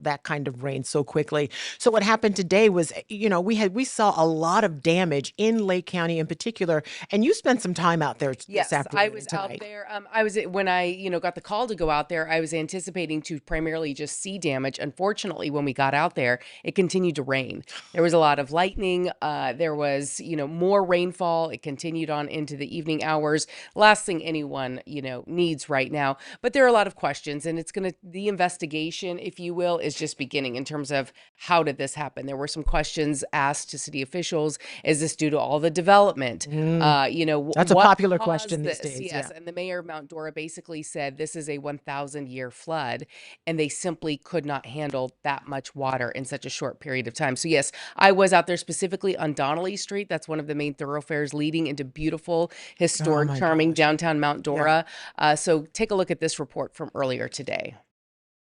that kind of rain so quickly. So what happened today was, we saw a lot of damage in Lake County in particular, and you spent some time out there this Yes, I afternoon was and out tonight. there. I was when I, got the call to go out there. I was anticipating to primarily just see damage. Unfortunately, when we got out there, it continued to rain. There was a lot of lightning. There was, more rainfall. It continued on into the evening hours. Last thing anyone, needs right now. But there are a lot of questions, and the investigation, if you will, is just beginning in terms of how did this happen. There were some questions asked to city officials. Is this due to all the development? Mm, that's a What popular question caused these this? days. Yes. Yeah. And the mayor of Mount Dora basically said this is a 1,000-year flood, and they simply could not handle that much water in such a short period of time. So, yes, I was out there specifically on Donnelly Street. That's one of the main thoroughfares leading into beautiful, Oh historic, my charming gosh. downtown Mount Yeah. Dora. So, take a look at this report from earlier today.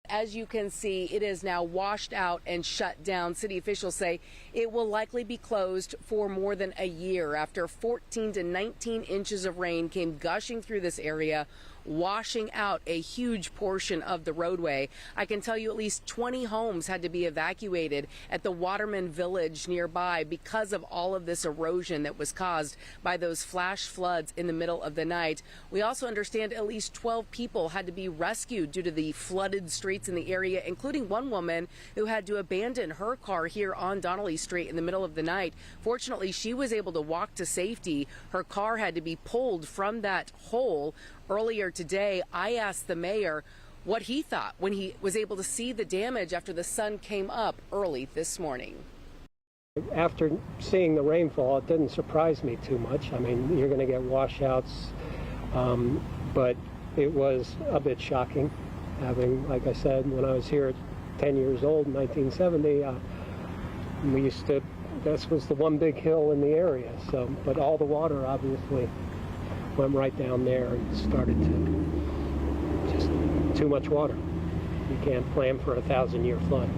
As you can see, it is now washed out and shut down. City officials say it will likely be closed for more than a year after 14 to 19 inches of rain came gushing through this area, washing out a huge portion of the roadway. I can tell you at least 20 homes had to be evacuated at the Waterman Village nearby because of all of this erosion that was caused by those flash floods in the middle of the night. We also understand at least 12 people had to be rescued due to the flooded streets in the area, including one woman who had to abandon her car here on Donnelly Street in the middle of the night. Fortunately, she was able to walk to safety. Her car had to be pulled from that hole. Earlier today, I asked the mayor what he thought when he was able to see the damage after the sun came up early this morning. After seeing the rainfall, it didn't surprise me too much. I mean, you're going to get washouts, but it was a bit shocking. Having, like I said, when I was here at 10 years old in 1970, this was the one big hill in the area. So, but all the water obviously went right down there and started to just too much water. You can't plan for 1,000-year flood.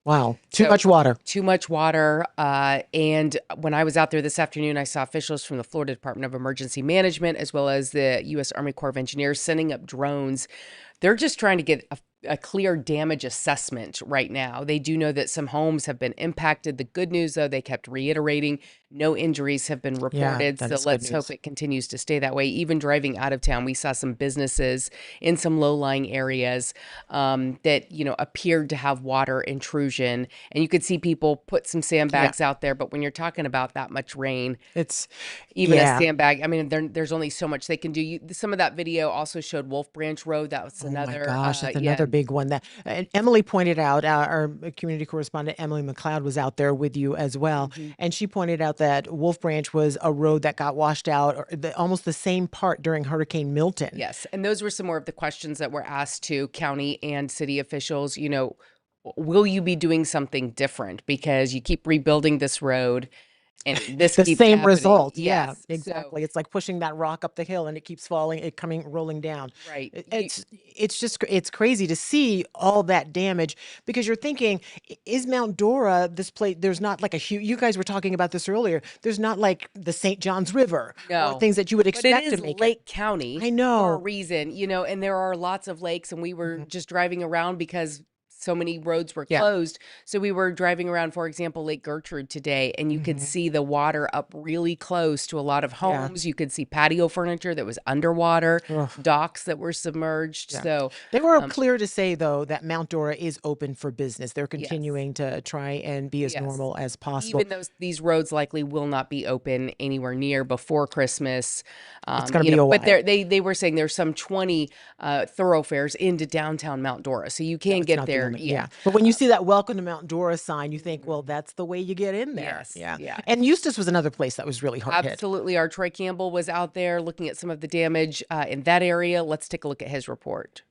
Wow. Too So much water. too much water. And when I was out there this afternoon, I saw officials from the Florida Department of Emergency Management, as well as the U.S. Army Corps of Engineers, sending up drones. They're just trying to get a clear damage assessment right now. They do know that some homes have been impacted. The good news, though, they kept reiterating no injuries have been Yeah, reported. that So is good let's hope news. it continues to stay that way. Even driving out of town, we saw some businesses in some low-lying areas that, appeared to have water intrusion. And you could see people put some Yeah. sandbags out there. But when you're talking about that much rain, It's even a yeah. sandbag, I mean, there's only so much they can do. Some of that video also showed Wolf Branch Road. That was Oh my another, gosh, that's yeah. another big one that and Emily pointed out, our community correspondent Emily McLeod was out there with you as well. Mhm. And she pointed out that Wolf Branch was a road that got washed out or almost the same part during Hurricane Milton. Yes, and those were some more of the questions that were asked to county and city officials. Will you be doing something different because you keep rebuilding this road and this The keeps same happening? result. Yeah, Yes. So, exactly. It's like pushing that rock up the hill and it keeps falling, it coming rolling down. right. It's just it's crazy to see all that damage because you're thinking, is Mount Dora this place? There's not like a huge. You guys were talking about this earlier. There's not like the St. Johns River or No. things that you would But it expect to is make it. Lake County I for a know. reason, and there are lots of lakes, and we were Mhm. just driving around because so many roads were Yeah. closed. So we were driving around, for example, Lake Gertrude today, and you could Hmm. see the water up really close to a lot of Yeah. homes. You could see patio furniture that was underwater, Ugh. docks that were submerged. Yeah. So, They were um, clear to say, though, that Mount Dora is open for business. They're yes, continuing to try and be as yes. normal as possible. Even these roads likely will not be open anywhere near before Christmas. It's going to be a But while. they were saying there's some 20 thoroughfares into downtown Mount Dora, so you Yeah, can it's get not the there. only, Yeah. yeah. But when you Uh, see that Welcome to Mount Dora sign, you think, well, mhm. that's the way you get in there. Yes. Yeah. Yeah. And Eustis was another place that was really hard hit. Absolutely. Our Troy Campbell was out there looking at some of the damage in that area. Let's take a look at his report.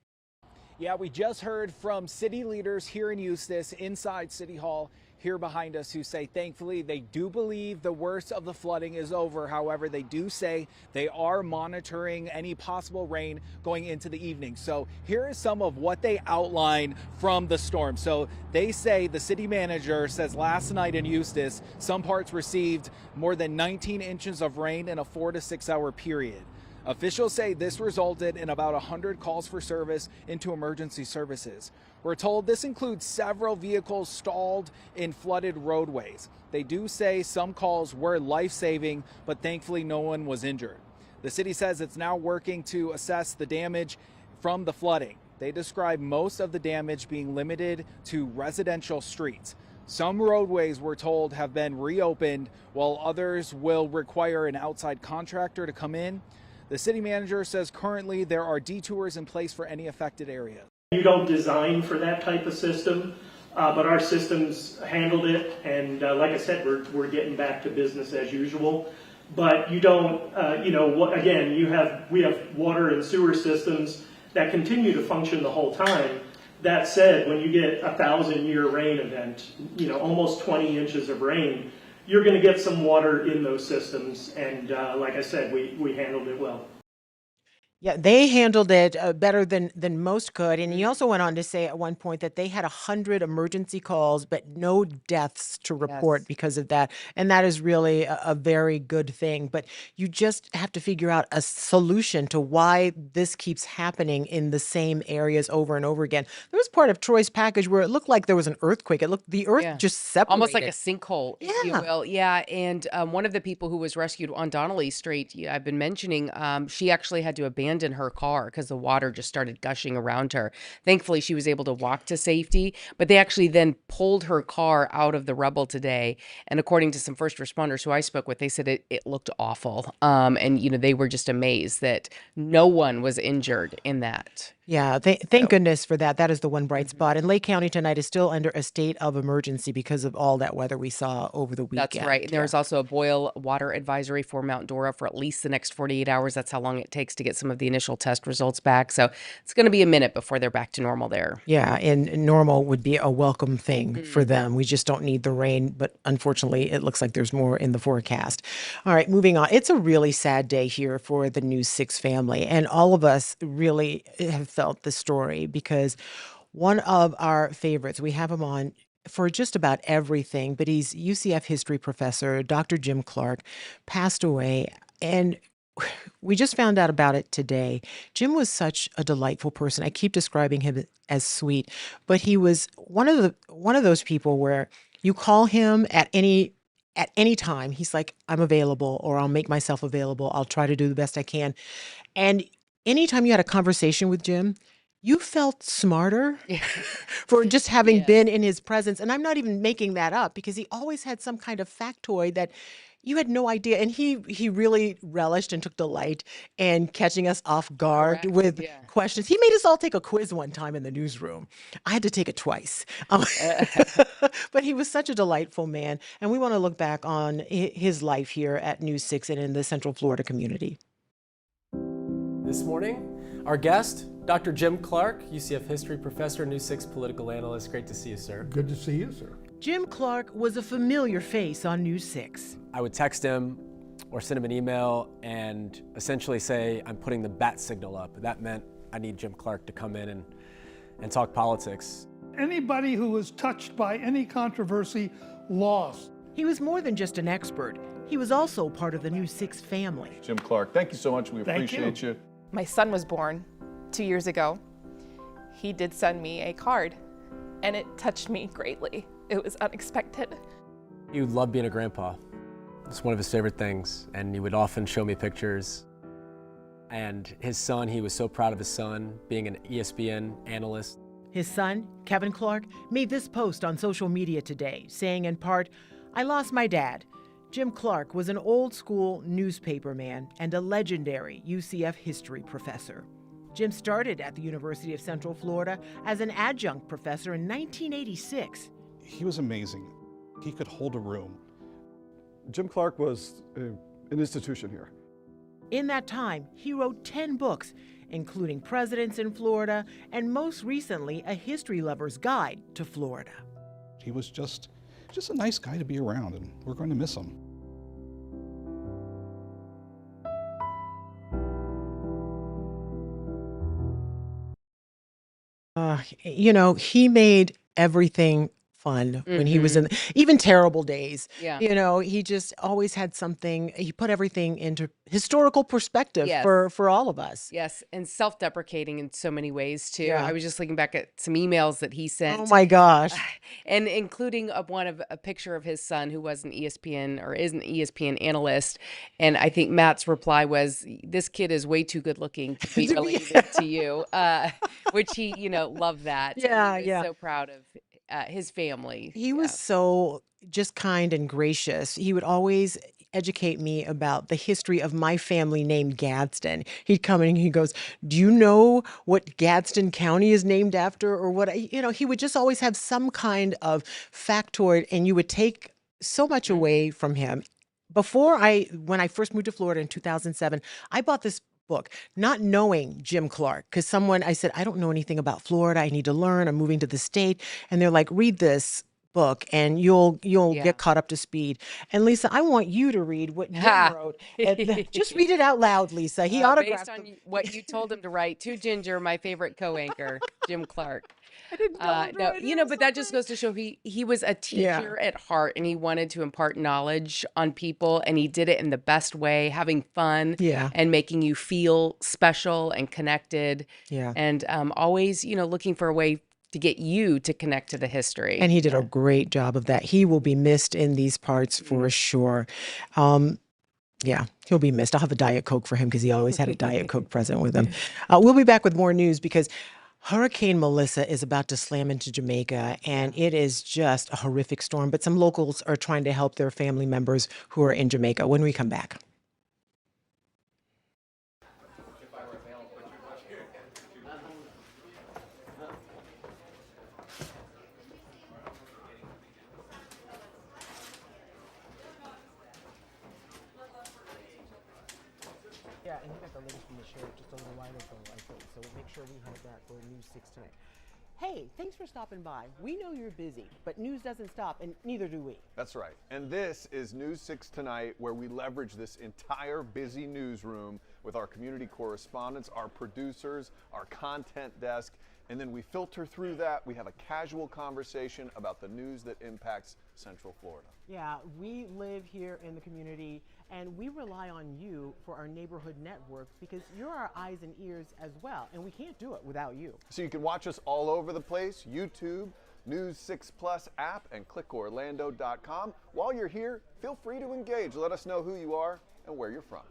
Yeah, we just heard from city leaders here in Eustis inside City Hall here behind us who say thankfully they do believe the worst of the flooding is over. However, they do say they are monitoring any possible rain going into the evening. So here is some of what they outline from the storm. So they say the city manager says last night in Eustis, some parts received more than 19 inches of rain in a 4 to 6 hour period. Officials say this resulted in about 100 calls for service into emergency services. We're told this includes several vehicles stalled in flooded roadways. They do say some calls were life-saving, but thankfully no one was injured. The city says it's now working to assess the damage from the flooding. They describe most of the damage being limited to residential streets. Some roadways, we're told, have been reopened, while others will require an outside contractor to come in. The city manager says currently there are detours in place for any affected areas. You don't design for that type of system, but our systems handled it, and like I said, we're getting back to business as usual. But you don't, again, we have water and sewer systems that continue to function the whole time. That said, when you get a 1,000-year rain event, almost 20 inches of rain, you're going to get some water in those systems, and like I said, we handled it well. Yeah, they handled it better than most could. And he also went on to say at one point that they had 100 emergency calls, but no deaths to report Yes. because of that. And that is really a very good thing. But you just have to figure out a solution to why this keeps happening in the same areas over and over again. There was part of Troy's package where it looked like there was an earthquake. It looked the earth Yeah. just separated. Almost like a sinkhole, if you Yeah. will. Yeah. And one of the people who was rescued on Donnelly Street, I've been mentioning, she actually had to abandon her car because the water just started gushing around her. Thankfully, she was able to walk to safety, but they actually then pulled her car out of the rubble today. And according to some first responders who I spoke with, they said it looked awful. And, they were just amazed that no one was injured in that. Yeah, thank goodness for that. That is the one bright spot. And Lake County tonight is still under a state of emergency because of all that weather we saw over the weekend. That's right. And Yeah. there's also a boil water advisory for Mount Dora for at least the next 48 hours. That's how long it takes to get some of the initial test results back. So it's going to be a minute before they're back to normal there. Yeah, and normal would be a welcome thing for them. We just don't need the rain, but unfortunately, it looks like there's more in the forecast. All right, moving on. It's a really sad day here for the News 6 family, and all of us really have felt the story because one of our favorites, we have him on for just about everything, but he's UCF history professor, Dr. Jim Clark, passed away. And we just found out about it today. Jim was such a delightful person. I keep describing him as sweet, but he was one of those people where you call him at any time. He's like, I'm available, or I'll make myself available. I'll try to do the best I can. And anytime you had a conversation with Jim, you felt smarter for just having Yes. been in his presence. And I'm not even making that up because he always had some kind of factoid that you had no idea. And he really relished and took delight in catching us off guard Correct, with yeah. questions. He made us all take a quiz one time in the newsroom. I had to take it twice. But he was such a delightful man. And we want to look back on his life here at News 6 and in the Central Florida community. This morning, our guest, Dr. Jim Clark, UCF history professor, News 6 political analyst. Great to see you, sir. Good to see you, sir. Jim Clark was a familiar face on News 6. I would text him or send him an email and essentially say, I'm putting the bat signal up. That meant I need Jim Clark to come in and talk politics. Anybody who was touched by any controversy lost. He was more than just an expert. He was also part of the News 6 family. Jim Clark, thank you so much. We Thank appreciate you. My son was born 2 years ago. He did send me a card, and it touched me greatly. It was unexpected. He loved being a grandpa. It's one of his favorite things, and he would often show me pictures. And his son, he was so proud of his son being an ESPN analyst. His son, Kevin Clark, made this post on social media today, saying in part, I lost my dad. Jim Clark was an old-school newspaper man and a legendary UCF history professor. Jim started at the University of Central Florida as an adjunct professor in 1986. He was amazing. He could hold a room. Jim Clark was an institution here. In that time, he wrote 10 books, including Presidents in Florida and most recently, A History Lover's Guide to Florida. He was just a nice guy to be around, and we're going to miss him. He made everything fun when he was in even terrible days. Yeah. You know, he just always had something. He put everything into historical perspective Yes. for all of us. Yes, and self-deprecating in so many ways too. Yeah. I was just looking back at some emails that he Oh sent, my gosh. and including a picture of his son who was an ESPN or is an ESPN analyst. And I think Matt's reply was, "This kid is way too good looking to be related to you," which he, loved that. And Yeah, he was yeah. so proud of his family. He was so just kind and gracious. He would always educate me about the history of my family named Gadsden. He'd come in and he goes, "Do you know what Gadsden County is named after?" Or what, he would just always have some kind of factoid, and you would take so much away from him. When I first moved to Florida in 2007, I bought this book, not knowing Jim Clark, because I said, "I don't know anything about Florida. I need to learn. I'm moving to the state." And they're like, "Read this book and you'll Yeah. get caught up to speed." And Lisa, I want you to read what Jim wrote. Just read it out loud, Lisa. He Based autographed on the- what you told him to write to Ginger, my favorite co-anchor, Jim Clark. I didn't tell him to No, write it. but that just goes to show he was a teacher at heart, and he wanted to impart knowledge on people, and he did it in the best way, having fun, Yeah. and making you feel special and connected, Yeah. and always, looking for a way to get you to connect to the history. And he did a great job of that. He will be missed in these parts for sure. Yeah, he'll be missed. I'll have a Diet Coke for him because he always had a Diet Coke present with him. We'll be back with more news because Hurricane Melissa is about to slam into Jamaica, and it is just a horrific storm. But some locals are trying to help their family members who are in Jamaica when we come back. Yeah, and he got the latest from the sheriff just a little while ago, I think. So make sure we have that for News 6 tonight. Hey, thanks for stopping by. We know you're busy, but news doesn't stop, and neither do we. That's right. And this is News 6 Tonight, where we leverage this entire busy newsroom with our community correspondents, our producers, our content desk, and then we filter through that. We have a casual conversation about the news that impacts Central Florida. Yeah, we live here in the community, and we rely on you for our neighborhood network because you're our eyes and ears as well, and we can't do it without you. So you can watch us all over the place, YouTube, News 6 Plus app, and clickorlando.com. While you're here, feel free to engage. Let us know who you are and where you're from.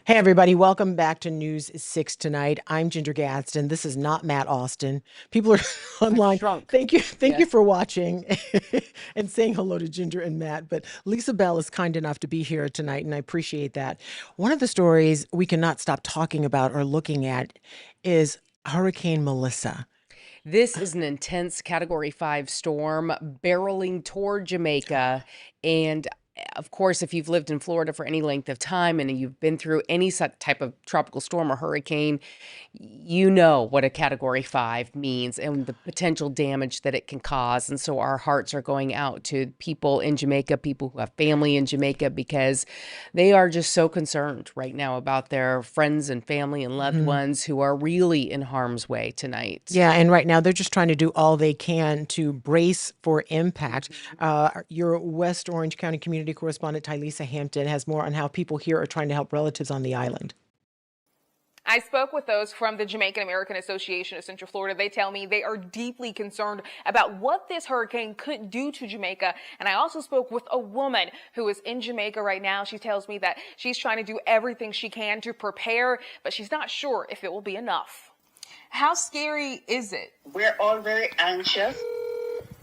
Hey, everybody, welcome back to News 6 Tonight. I'm Ginger Gadsden. This is not Matt Austin. People are online. shrunk. Thank you Yes. for watching and saying hello to Ginger and Matt. But Lisa Bell is kind enough to be here tonight, and I appreciate that. One of the stories we cannot stop talking about or looking at is Hurricane Melissa. This is an intense Category 5 storm barreling toward Jamaica. And of course, if you've lived in Florida for any length of time and you've been through any such type of tropical storm or hurricane, you know what a Category 5 means and the potential damage that it can cause. And so our hearts are going out to people in Jamaica, people who have family in Jamaica, because they are just so concerned right now about their friends and family and loved ones who are really in harm's way tonight. Yeah, and right now they're just trying to do all they can to brace for impact. Your West Orange County community correspondent Tylisa Hampton has more on how people here are trying to help relatives on the island. I spoke with those from the Jamaican American Association of Central Florida. They tell me they are deeply concerned about what this hurricane could do to Jamaica. And I also spoke with a woman who is in Jamaica right now. She tells me that she's trying to do everything she can to prepare, but she's not sure if it will be enough. How scary is it? We're all very anxious.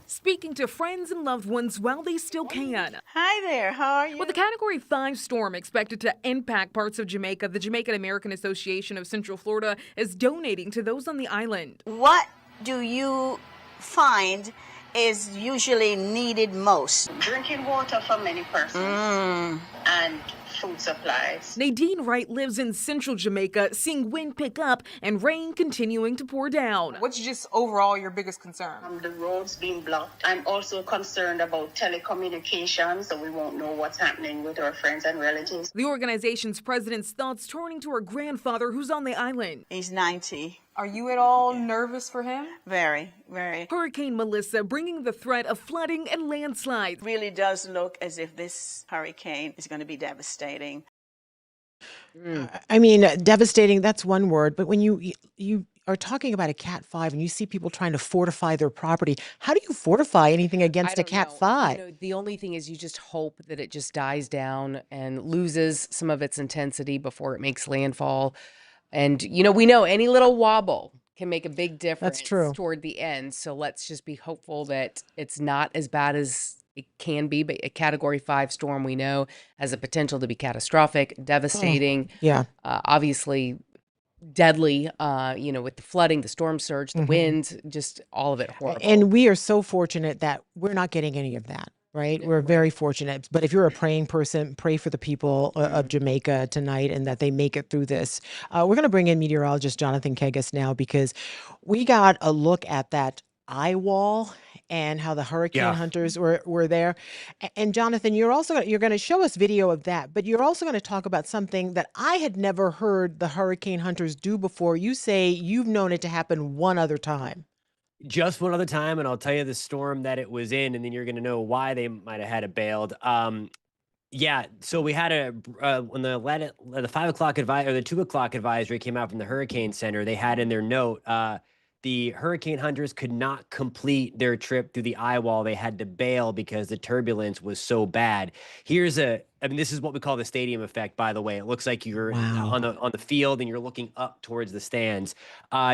Speaking to friends and loved ones while they still can. Hi there, how are you? With a Category 5 storm expected to impact parts of Jamaica, the Jamaican American Association of Central Florida is donating to those on the island. What do you find is usually needed most? Drinking water for many persons and food supplies. Nadine Wright lives in central Jamaica, seeing wind pick up and rain continuing to pour down. What's just overall your biggest concern? The roads being blocked. I'm also concerned about telecommunications, so we won't know what's happening with our friends and relatives. The organization's president's thoughts turning to her grandfather who's on the island. He's 90. Are you at all nervous for him? Very, very. Hurricane Melissa bringing the threat of flooding and landslides. Really does look as if this hurricane is going to be devastating. I mean, devastating, that's one word, but when you are talking about a Cat 5 and you see people trying to fortify their property, how do you fortify anything against a Cat 5? The only thing is you just hope that it just dies down and loses some of its intensity before it makes landfall. And, we know any little wobble can make a big difference toward the end. So let's just be hopeful that it's not as bad as it can be. But a Category 5 storm, we know, has a potential to be catastrophic, devastating. Obviously deadly, with the flooding, the storm surge, the wind, just all of it horrible. And we are so fortunate that we're not getting any of that. Right? We're very fortunate. But if you're a praying person, pray for the people of Jamaica tonight and that they make it through this. We're going to bring in meteorologist Jonathan Kegas now because we got a look at that eye wall and how the hurricane hunters were there. And Jonathan, you're going to show us video of that, but you're also going to talk about something that I had never heard the hurricane hunters do before. You say you've known it to happen one other time. Just one other time, and I'll tell you the storm that it was in, and then you're going to know why they might have had it bailed. So we had when the 5 o'clock or the 2 o'clock advisory came out from the Hurricane Center, they had in their note the hurricane hunters could not complete their trip through the eye wall. They had to bail because the turbulence was so bad. This is what we call the stadium effect, by the way. It looks like you're on the field and you're looking up towards the stands.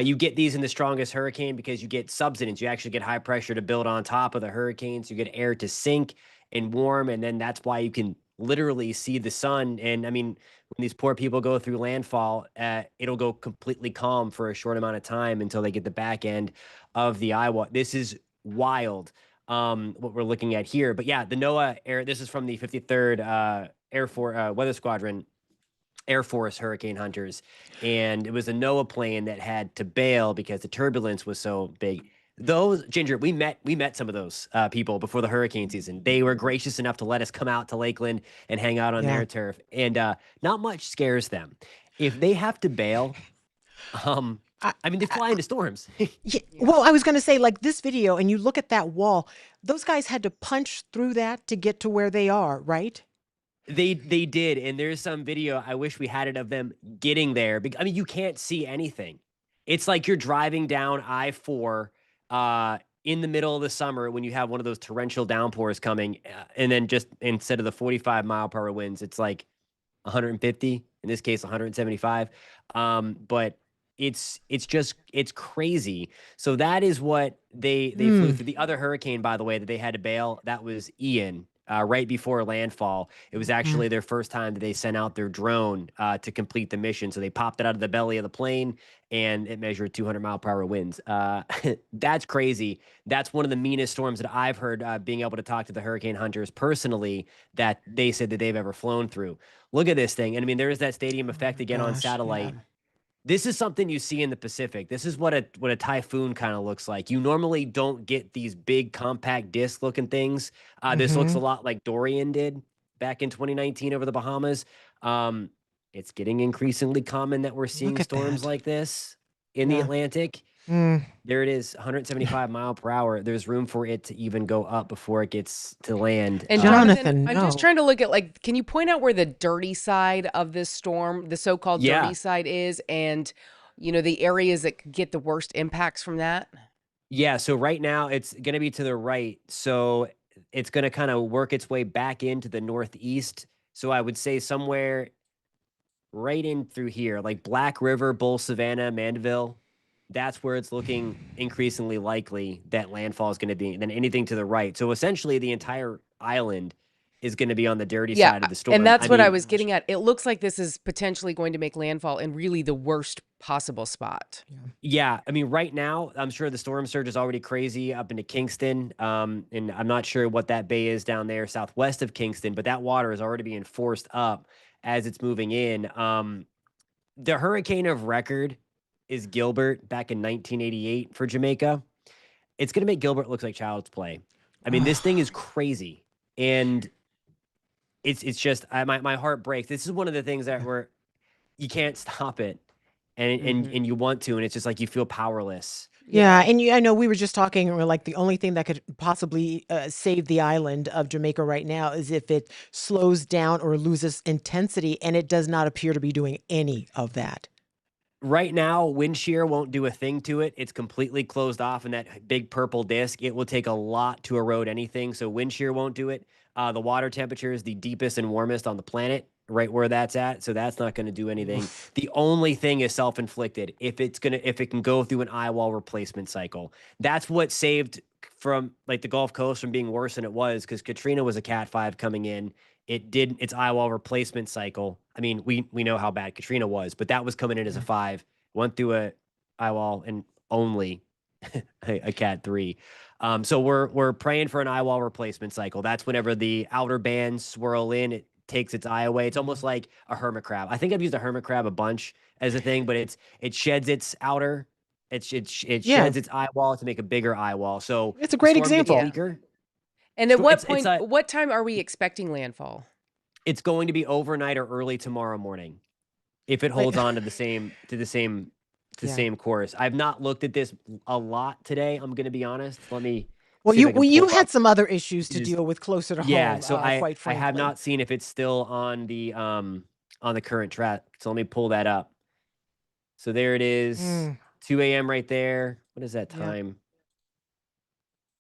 You get these in the strongest hurricane because you get subsidence. You actually get high pressure to build on top of the hurricanes. You get air to sink and warm, and then that's why you can literally see the sun. And I mean, when these poor people go through landfall, it'll go completely calm for a short amount of time until they get the back end of the eye wall. This is wild, what we're looking at here. But yeah, the NOAA this is from the 53rd Air Force Weather Squadron Air Force hurricane hunters. And it was a NOAA plane that had to bail because the turbulence was so big. Ginger, we met some of those people before the hurricane season. They were gracious enough to let us come out to Lakeland and hang out on their turf. And not much scares them. If they have to bail, they fly into storms. Well, I was going to say, like this video, and you look at that wall, those guys had to punch through that to get to where they are, right? They did. And there's some video, I wish we had it, of them getting there. You can't see anything. It's like you're driving down I-4 in the middle of the summer when you have one of those torrential downpours coming, and then just instead of the 45-mile-per-hour winds, it's like 150, in this case 175. But it's crazy. So that is what they flew through. The other hurricane, by the way, that they had to bail, that was Ian. Right before landfall. It was actually their first time that they sent out their drone to complete the mission. So they popped it out of the belly of the plane, and it measured 200-mile-per-hour winds. That's crazy. That's one of the meanest storms that I've heard, being able to talk to the hurricane hunters personally, that they said that they've ever flown through. Look at this thing. And there is that stadium effect again on satellite. Yeah. This is something you see in the Pacific. This is what a typhoon kind of looks like. You normally don't get these big compact disc looking things. This looks a lot like Dorian did back in 2019 over the Bahamas. It's getting increasingly common that we're seeing storms like this in the Atlantic. Mm. There it is, 175 mile per hour. There's room for it to even go up before it gets to land. And Jonathan, I'm just no. trying to look at, like, can you point out where the dirty side of this storm, the so-called Yeah. dirty side is, and, you know, the areas that could get the worst impacts from that? Yeah, so right now it's going to be to the right. So it's going to kind of work its way back into the northeast. So I would say somewhere right in through here, like Black River, Bull Savannah, Mandeville. That's where it's looking increasingly likely that landfall is going to be than anything to the right. So essentially, the entire island is going to be on the dirty Yeah, side of the storm. and that's I what I mean, was getting at. It looks like this is potentially going to make landfall in really the worst possible spot. yeah, I mean, right now, I'm sure the storm surge is already crazy up into Kingston. And I'm not sure what that bay is down there southwest of Kingston, but that water is already being forced up as it's moving in. The hurricane of record is Gilbert back in 1988 for Jamaica. It's going to make Gilbert look like child's play. I mean, this thing is crazy. And it's just my heart breaks. This is one of the things that where you can't stop it. And you want to, and it's just like you feel powerless. Yeah, and I know we were just talking, we're like the only thing that could possibly save the island of Jamaica right now is if it slows down or loses intensity, and it does not appear to be doing any of that. Right now, wind shear won't do a thing to it. It's completely closed off in that big purple disc. It will take a lot to erode anything, so wind shear won't do it. The water temperature is the deepest and warmest on the planet, right where that's at, so that's not going to do anything. The only thing is self-inflicted. If it can go through an eye wall replacement cycle, that's what saved from like the Gulf Coast from being worse than it was, because Katrina was a Cat 5 coming in. It did its eye wall replacement cycle. I mean, we know how bad Katrina was, but that was coming in as a 5, went through a eye wall and only a Cat 3. So we're praying for an eye wall replacement cycle. That's whenever the outer bands swirl in, it takes its eye away. It's almost like a hermit crab. I think I've used a hermit crab a bunch as a thing, but it sheds its outer, it sheds its eye wall to make a bigger eye wall. So It's a the great storm gets example. weaker. And at So what point, what time are we expecting landfall? It's going to be overnight or early tomorrow morning, if it holds on to the same course. I've not looked at this a lot today. I'm going to be honest. Let me. Well, see if I can you pull had up. some other issues to deal with closer to Yeah, home. so Quite I frankly, have not seen if it's still on the current track. So let me pull that up. So there it is, 2 a.m. right there. What is that time?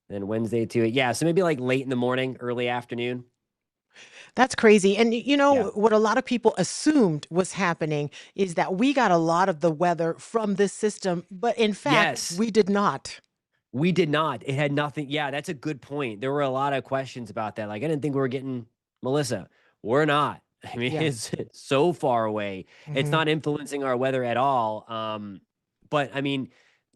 Then Wednesday 2. Yeah, so maybe like late in the morning, early afternoon. That's crazy. And you know, what a lot of people assumed was happening is that we got a lot of the weather from this system, but in fact, we did not. We did not. It had nothing. Yeah, that's a good point. There were a lot of questions about that. Like, I didn't think we were getting Melissa. We're not. I mean, it's so far away. It's not influencing our weather at all. But I mean,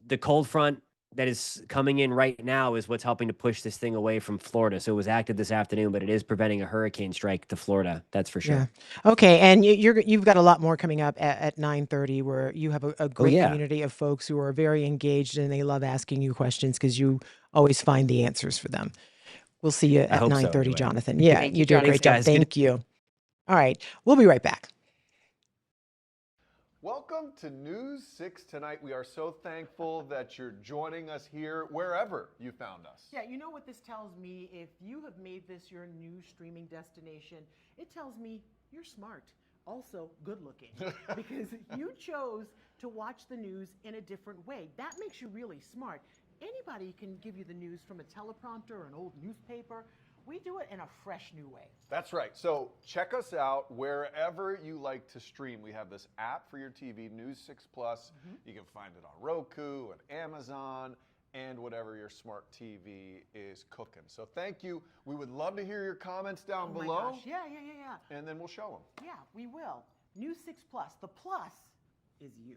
the cold front that is coming in right now is what's helping to push this thing away from Florida. So it was active this afternoon, but it is preventing a hurricane strike to Florida. That's for sure. Yeah. Okay. And you've got a lot more coming up at 9:30, where you have a great community of folks who are very engaged and they love asking you questions because you always find the answers for them. We'll see you at 9:30, anyway. Jonathan. Yeah, Thank you do a great job. guys. Thank you. All right. We'll be right back. Welcome to News 6 Tonight. We are so thankful that you're joining us here wherever you found us. Yeah, you know what this tells me? If you have made this your new streaming destination, it tells me you're smart, also good looking, because you chose to watch the news in a different way. That makes you really smart. Anybody can give you the news from a teleprompter or an old newspaper. We do it in a fresh new way. That's right. So check us out wherever you like to stream. We have this app for your TV, News 6 Plus. You can find it on Roku and Amazon and whatever your smart TV is cooking. So thank you. We would love to hear your comments down below. My gosh. Yeah. And then we'll show them. Yeah, we will. News 6 Plus. The plus is you.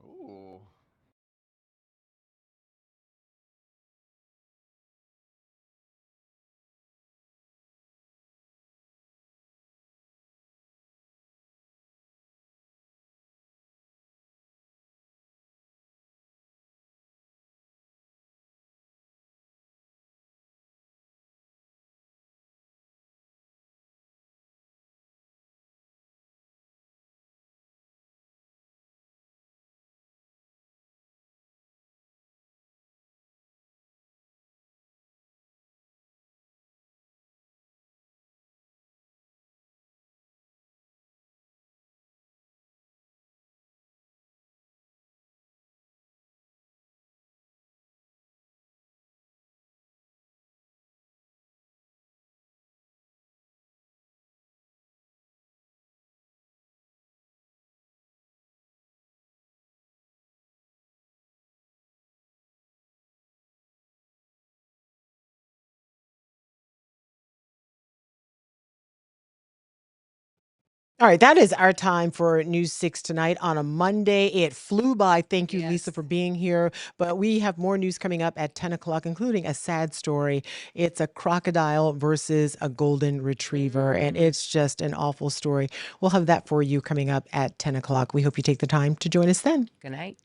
Ooh. All right, that is our time for News 6 tonight on a Monday. It flew by. Thank you, Lisa, for being here. But we have more news coming up at 10 o'clock, including a sad story. It's a crocodile versus a golden retriever, and it's just an awful story. We'll have that for you coming up at 10 o'clock. We hope you take the time to join us then. Good night.